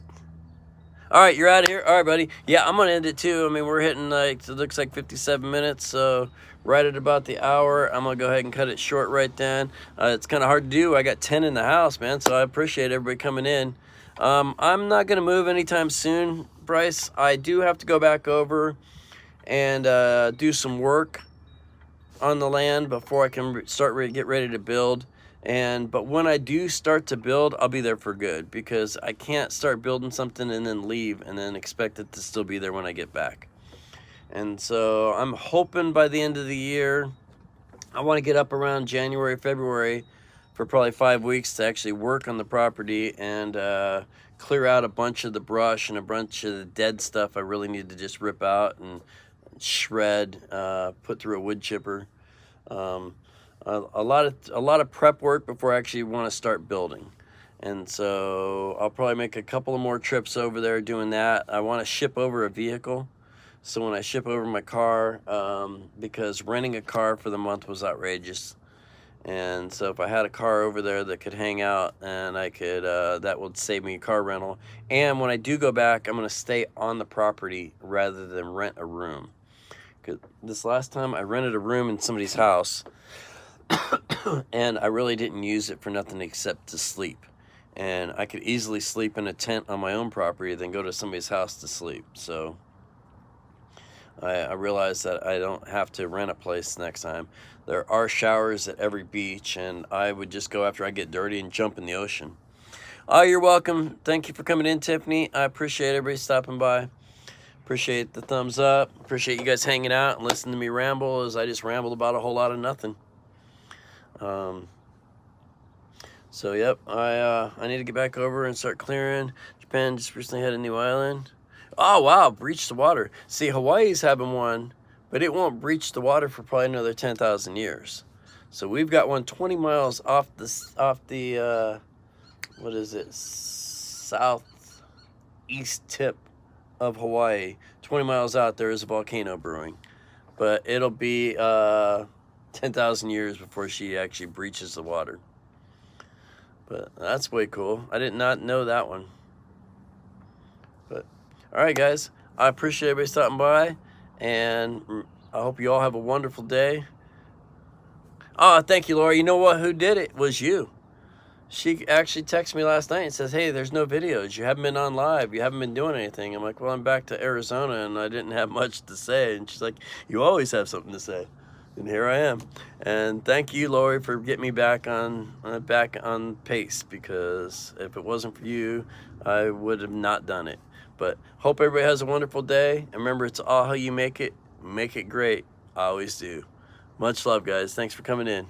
all right, you're out of here. All right, buddy. Yeah, I'm gonna end it too. I mean, we're hitting like, it looks like 57 minutes, so right at about the hour. I'm gonna go ahead and cut it short right then. It's kind of hard to do. I got 10 in the house, man, so I appreciate everybody coming in. I'm not gonna move anytime soon, Bryce. I do have to go back over and do some work on the land before I can get ready to build. But when I do start to build, I'll be there for good, because I can't start building something and then leave and then expect it to still be there when I get back. And so I'm hoping by the end of the year, I want to get up around January, February for probably 5 weeks to actually work on the property and clear out a bunch of the brush and a bunch of the dead stuff I really need to just rip out and shred, put through a wood chipper. A lot of prep work before I actually want to start building. And so I'll probably make a couple of more trips over there doing that. I want to ship over a vehicle. So when I ship over my car, because renting a car for the month was outrageous. And so if I had a car over there that could hang out, and I could, that would save me a car rental. And when I do go back, I'm going to stay on the property rather than rent a room. Because this last time I rented a room in somebody's house, and I really didn't use it for nothing except to sleep. And I could easily sleep in a tent on my own property than go to somebody's house to sleep. So I realized that I don't have to rent a place next time. There are showers at every beach, and I would just go after I get dirty and jump in the ocean. Oh, you're welcome. Thank you for coming in, Tiffany. I appreciate everybody stopping by. Appreciate the thumbs up. Appreciate you guys hanging out and listening to me ramble as I just rambled about a whole lot of nothing. So yep, I need to get back over and start clearing. Japan just recently had a new island. Oh wow, breached the water. See, Hawaii's having one, but it won't breach the water for probably another 10,000 years. So we've got one 20 miles off the what is it, south east tip of Hawaii. 20 miles out, there is a volcano brewing. But it'll be 10,000 years before she actually breaches the water. But that's way cool. I did not know that one. But all right, guys, I appreciate everybody stopping by, and I hope you all have a wonderful day. Oh, thank you, Laura. You know what? Who did it? Was you. She actually texted me last night and says, hey, there's no videos. You haven't been on live. You haven't been doing anything. I'm like, well, I'm back to Arizona, and I didn't have much to say. And she's like, you always have something to say. And here I am. And thank you, Lori, for getting me back on pace, because if it wasn't for you, I would have not done it. But hope everybody has a wonderful day. And remember, it's all how you make it. Make it great. I always do. Much love, guys. Thanks for coming in.